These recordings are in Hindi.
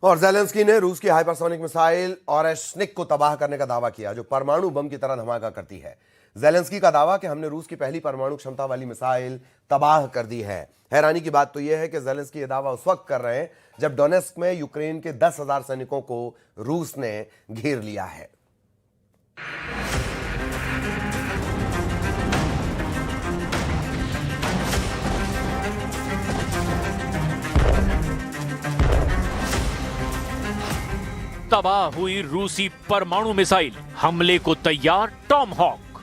और ज़ेलेंस्की ने रूस की हाइपरसोनिक मिसाइल ओरेश्निक को तबाह करने का दावा किया, जो परमाणु बम की तरह धमाका करती है। ज़ेलेंस्की का दावा कि हमने रूस की पहली परमाणु क्षमता वाली मिसाइल तबाह कर दी है। हैरानी की बात तो यह है कि ज़ेलेंस्की ये दावा उस वक्त कर रहे हैं जब डोनेस्क में यूक्रेन के 10,000 सैनिकों को रूस ने घेर लिया है। तबाह हुई रूसी परमाणु मिसाइल, हमले को तैयार टॉम हॉक।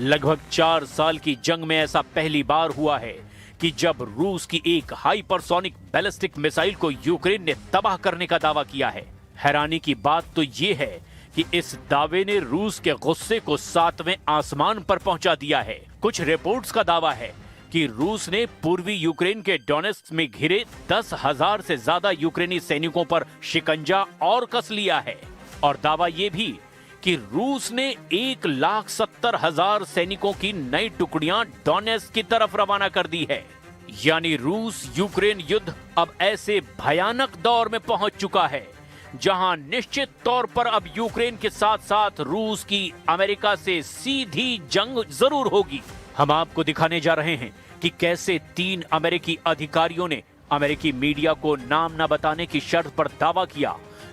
लगभग 4 साल की जंग में ऐसा पहली बार हुआ है कि जब रूस की एक हाइपरसोनिक बैलिस्टिक मिसाइल को यूक्रेन ने तबाह करने का दावा किया है। हैरानी की बात तो यह है कि इस दावे ने रूस के गुस्से को 7वें आसमान पर पहुंचा दिया है। कुछ रिपोर्ट्स का दावा है कि रूस ने पूर्वी यूक्रेन के डोनेस्क में घिरे 10,000 से ज्यादा यूक्रेनी सैनिकों पर शिकंजा और कस लिया है। और दावा यह भी कि रूस ने 1,70,000 सैनिकों की नई टुकड़ियां डोनेस्क की तरफ रवाना कर दी है। यानी रूस यूक्रेन युद्ध अब ऐसे भयानक दौर में पहुंच चुका है जहां निश्चित तौर पर अब यूक्रेन के साथ साथ रूस की अमेरिका से सीधी जंग जरूर होगी। हम आपको दिखाने जा रहे हैं कि कैसे 3 अमेरिकी अधिकारियों ने अमेरिकी मीडिया को नाम न बताने की शर्त पर दावा किया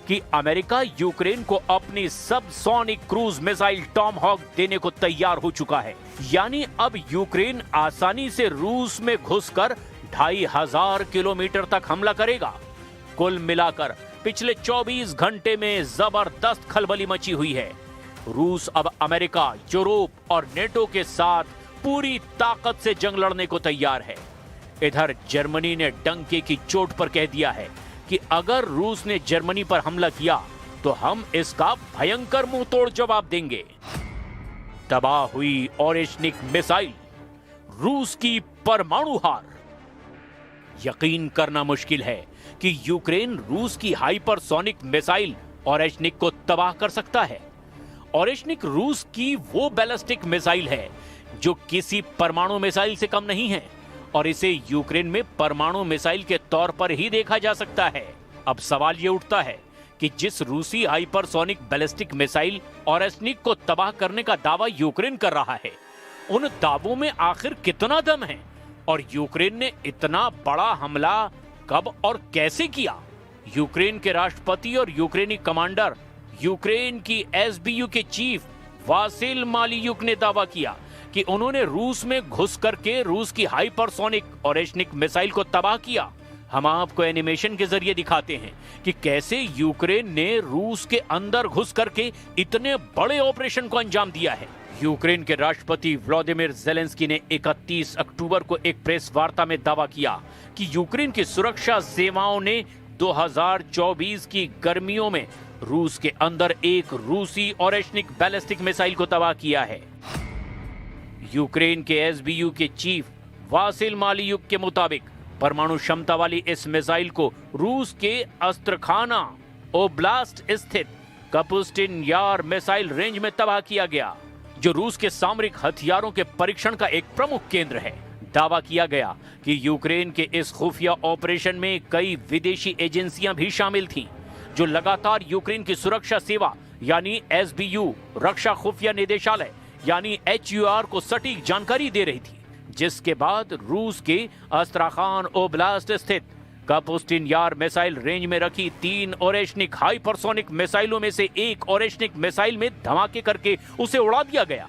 कि अमेरिका यूक्रेन को अपनी subsonic cruise missile Tomahawk देने को तैयार हो चुका है। यानी अब यूक्रेन आसानी से रूस में घुसकर 2,500 किलोमीटर तक हमला करेगा। कुल मिलाकर पिछले 24 घंटे में जबरदस्त खलबली मची हुई है। रूस अब अमेरिका, यूरोप और नेटो के साथ पूरी ताकत से जंग लड़ने को तैयार है। इधर जर्मनी ने डंके की चोट पर कह दिया है कि अगर रूस ने जर्मनी पर हमला किया तो हम इसका भयंकर मुंहतोड़ जवाब देंगे। तबाह हुई ओरेश्निक मिसाइल, रूस की परमाणु हार। यकीन करना मुश्किल है कि यूक्रेन रूस की हाइपरसोनिक मिसाइल ओरेश्निक को तबाह कर सकता है। ओरेश्निक रूस की वो बैलिस्टिक मिसाइल है जो किसी परमाणु मिसाइल से कम नहीं है और इसे यूक्रेन में परमाणु मिसाइल के तौर पर ही देखा जा सकता है। अब सवाल यह उठता है कि जिस रूसी हाइपरसोनिक बैलिस्टिक मिसाइल ओरेश्निक को तबाह करने का दावा यूक्रेन कर रहा है, उन दावों में आखिर कितना दम है और यूक्रेन ने इतना बड़ा हमला कब और कैसे किया। यूक्रेन के राष्ट्रपति और यूक्रेनी कमांडर, यूक्रेन की एसबीयू के चीफ वासिल मालियुक ने दावा किया कि उन्होंने रूस में घुस करके रूस की हाइपरसोनिक ओरेश्निक मिसाइल को तबाह किया। हम आपको एनिमेशन के जरिए दिखाते हैं कि कैसे यूक्रेन ने रूस के अंदर घुस करके इतने बड़े ऑपरेशन को अंजाम दिया है। यूक्रेन के राष्ट्रपति व्लादिमीर ज़ेलेंस्की ने 31 अक्टूबर को एक प्रेस वार्ता में दावा किया कि यूक्रेन की सुरक्षा सेवाओं ने 2024 की गर्मियों में रूस के अंदर एक रूसी ओरेश्निक बैलिस्टिक मिसाइल को तबाह किया है। यूक्रेन के एसबीयू के चीफ वासिल मालियुक के मुताबिक परमाणु क्षमता वाली इस मिसाइल को रूस के अस्त्रखाना ओब्लास्ट स्थित कपुस्टिन यार मिसाइल रेंज में तबाह किया गया, जो रूस के सामरिक हथियारों के परीक्षण का एक प्रमुख केंद्र है। दावा किया गया कि यूक्रेन के इस खुफिया ऑपरेशन में कई विदेशी एजेंसियां भी शामिल थीं, जो लगातार यूक्रेन की सुरक्षा सेवा यानी एसबीयू, रक्षा खुफिया निदेशालय यानी HUR को सटीक जानकारी दे रही थी, जिसके बाद रूस के अस्त्राखान ओब्लास्ट स्थित कपुस्टिन यार मिसाइल रेंज में रखी 3 ओरेश्निक हाइपरसोनिक मिसाइलों में से एक ओरेश्निक मिसाइल में धमाके करके उसे उड़ा दिया गया।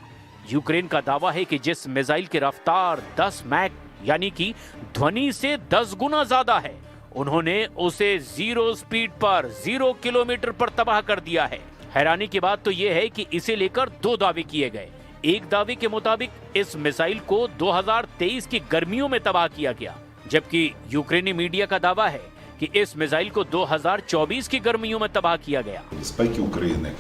यूक्रेन का दावा है कि जिस मिसाइल की रफ्तार 10 मैक यानी कि ध्वनि से 10 गुना ज्यादा है, उन्होंने उसे 0 स्पीड पर 0 किलोमीटर पर तबाह कर दिया है। हैरानी की बात तो यह है कि इसे लेकर 2 दावे किए गए। एक दावे के मुताबिक इस मिसाइल को 2023 की गर्मियों में तबाह किया गया, जबकि यूक्रेनी मीडिया का दावा है कि इस मिसाइल को 2024 की गर्मियों में तबाह किया गया। Безпеки України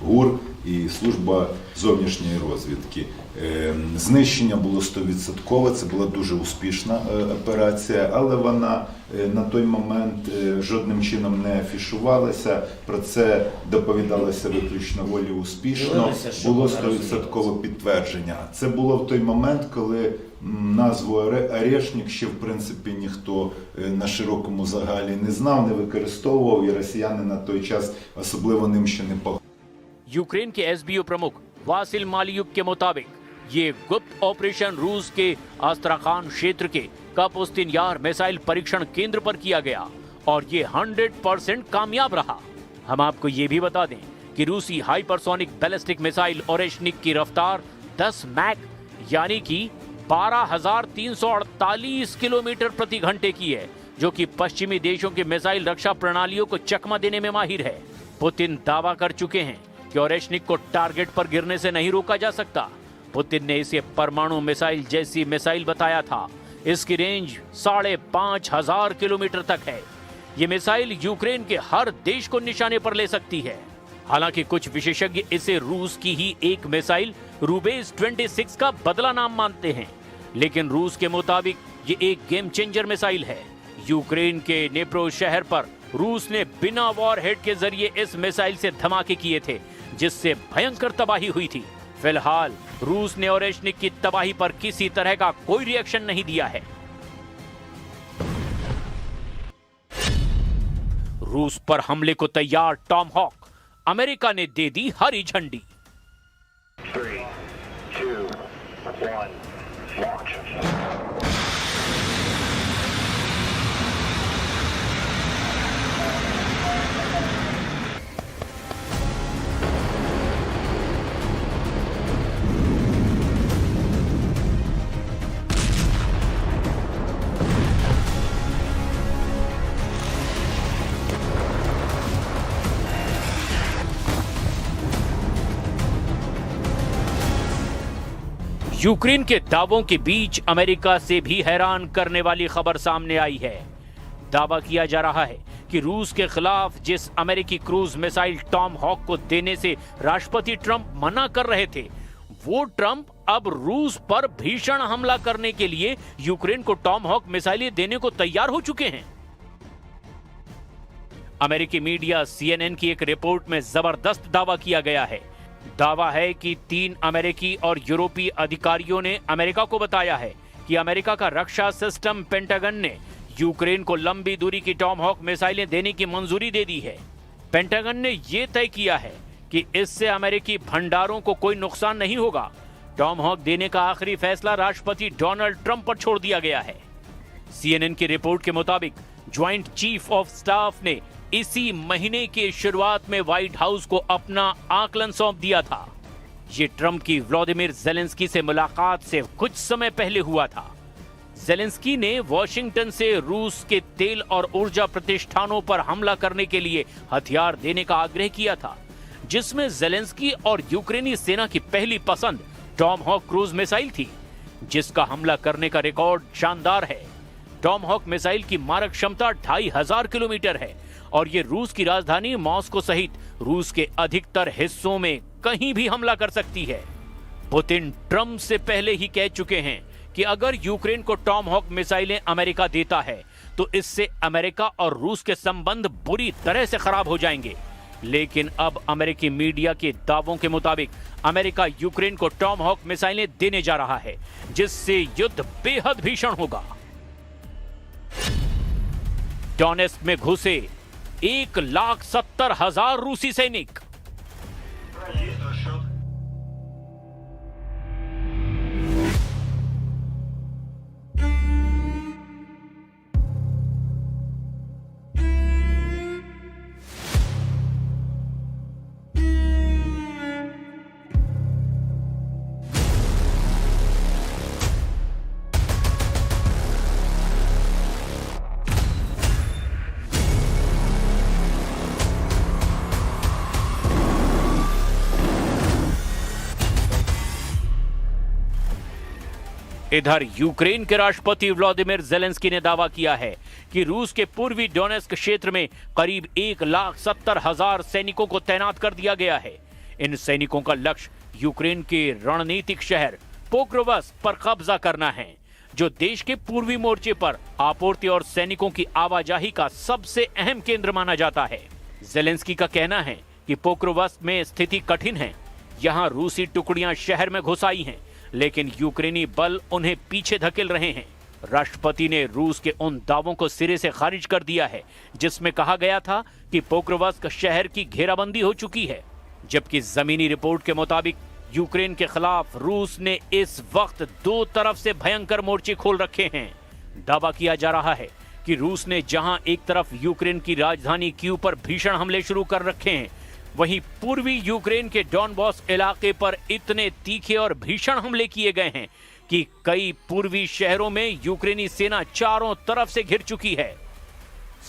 ГУР і служба зовнішньої розвідки. Знищення було 100%, це була дуже успішна операція, але вона на той момент жодним чином не афішувалася, про це доповідалося виключно волі успішно, було 100% підтвердження. Це було в той момент, коли назву «Орешник» ще в принципі ніхто на широкому загалі не знав, не використовував, і росіяни на той час особливо ним ще не погрожували. यूक्रेन के एसबीओ प्रमुख वासिल मालियुक के मुताबिक ये गुप्त ऑपरेशन रूस के आस्त्राखान क्षेत्र के कापुस्तिन यार मिसाइल परीक्षण केंद्र पर किया गया और ये 100% कामयाब रहा। हम आपको ये भी बता दें कि रूसी हाइपरसोनिक बैलिस्टिक मिसाइल ओरेशनिक की रफ्तार 10 मैक यानी कि 12,348 किलोमीटर प्रति घंटे की है, जो कि पश्चिमी देशों के मिसाइल रक्षा प्रणालियों को चकमा देने में माहिर है। पुतिन दावा कर चुके हैं कि ओरेशनिक को टारगेट पर गिरने से नहीं रोका जा सकता। पुतिन ने इसे परमाणु मिसाइल जैसी मिसाइल बताया था। इसकी रेंज 5,500 किलोमीटर तक है। ये मिसाइल यूक्रेन के हर देश को निशाने पर ले सकती है। हालांकि कुछ विशेषज्ञ इसे रूस की ही एक मिसाइल रूबेस 26 का बदला नाम मानते हैं, लेकिन रूस के मुताबिक ये एक गेम चेंजर मिसाइल है। यूक्रेन के नेप्रो शहर पर रूस ने बिना वॉरहेड के जरिए इस मिसाइल से धमाके किए थे, जिससे भयंकर तबाही हुई थी। फिलहाल रूस ने ओरेशनिक की तबाही पर किसी तरह का कोई रिएक्शन नहीं दिया है। रूस पर हमले को तैयार टॉम हॉक, अमेरिका ने दे दी हरी झंडी। 3, 2, 1, launch. यूक्रेन के दावों के बीच अमेरिका से भी हैरान करने वाली खबर सामने आई है। दावा किया जा रहा है कि रूस के खिलाफ जिस अमेरिकी क्रूज मिसाइल टॉम हॉक को देने से राष्ट्रपति ट्रंप मना कर रहे थे, वो ट्रंप अब रूस पर भीषण हमला करने के लिए यूक्रेन को टॉम हॉक मिसाइलें देने को तैयार हो चुके हैं। अमेरिकी मीडिया CNN की एक रिपोर्ट में जबरदस्त दावा किया गया है। दावा है कि 3 अमेरिकी और यूरोपीय अधिकारियों ने अमेरिका को बताया है कि अमेरिका का रक्षा सिस्टम पेंटागन ने यूक्रेन को लंबी दूरी की टॉम हॉक मिसाइलें देने की मंजूरी दे दी है। पेंटागन ने यह तय किया है कि इससे अमेरिकी भंडारों को कोई नुकसान नहीं होगा। टॉम हॉक देने का आखिरी फैसला राष्ट्रपति डोनाल्ड ट्रंप पर छोड़ दिया गया है। CNN की रिपोर्ट के मुताबिक ज्वाइंट चीफ ऑफ स्टाफ ने इसी महीने के शुरुआत में व्हाइट हाउस को अपना आकलन सौंप दिया था। ये ट्रंप की व्लादिमीर ज़ेलेंस्की से मुलाकात से कुछ समय पहले हुआ था। ज़ेलेंस्की ने वॉशिंगटन से रूस के तेल और ऊर्जा प्रतिष्ठानों पर हमला करने के लिए हथियार देने का आग्रह किया था, जिसमें ज़ेलेंस्की और यूक्रेनी सेना की पहली पसंद टॉम हॉक क्रूज मिसाइल थी, जिसका हमला करने का रिकॉर्ड शानदार है। टॉम हॉक मिसाइल की मारक क्षमता 2500 किलोमीटर है और ये रूस की राजधानी मॉस्को सहित रूस के अधिकतर हिस्सों में कहीं भी हमला कर सकती है। पुतिन ट्रंप से पहले ही कह चुके हैं कि अगर यूक्रेन को टॉम हॉक मिसाइलें अमेरिका देता है तो इससे अमेरिका और रूस के संबंध बुरी तरह से खराब हो जाएंगे। लेकिन अब अमेरिकी मीडिया के दावों के मुताबिक अमेरिका यूक्रेन को टॉम हॉक मिसाइलें देने जा रहा है, जिससे युद्ध बेहद भीषण होगा। डोनेस्क में घुसे 1,70,000 रूसी सैनिक। इधर यूक्रेन के राष्ट्रपति व्लादिमीर ज़ेलेंस्की ने दावा किया है कि रूस के पूर्वी डोनेस्क क्षेत्र में करीब 1,70,000 सैनिकों को तैनात कर दिया गया है। इन सैनिकों का लक्ष्य यूक्रेन के रणनीतिक शहर पोक्रोवस्क पर कब्जा करना है, जो देश के पूर्वी मोर्चे पर आपूर्ति और सैनिकों की आवाजाही का सबसे अहम केंद्र माना जाता है। जेलेंस्की का कहना है कि पोक्रोवस्क में स्थिति कठिन है। यहाँ रूसी टुकड़ियां शहर में घुस आई हैं, लेकिन यूक्रेनी बल उन्हें पीछे धकेल रहे हैं। राष्ट्रपति ने रूस के उन दावों को सिरे से खारिज कर दिया है जिसमें कहा गया था कि पोक्रोवस्क शहर की घेराबंदी हो चुकी है, जबकि जमीनी रिपोर्ट के मुताबिक यूक्रेन के खिलाफ रूस ने इस वक्त दो तरफ से भयंकर मोर्चे खोल रखे हैं। दावा किया जा रहा है कि रूस ने जहां एक तरफ यूक्रेन की राजधानी कीव पर भीषण हमले शुरू कर रखे हैं, वहीं पूर्वी यूक्रेन के डॉनबॉस इलाके पर इतने तीखे और भीषण हमले किए गए हैं कि कई पूर्वी शहरों में यूक्रेनी सेना चारों तरफ से घिर चुकी है।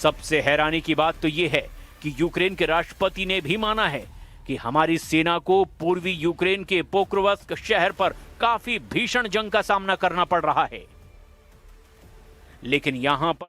सबसे हैरानी की बात तो यह है कि यूक्रेन के राष्ट्रपति ने भी माना है कि हमारी सेना को पूर्वी यूक्रेन के पोक्रोवस्क शहर पर काफी भीषण जंग का सामना करना पड़ रहा है। लेकिन यहां पर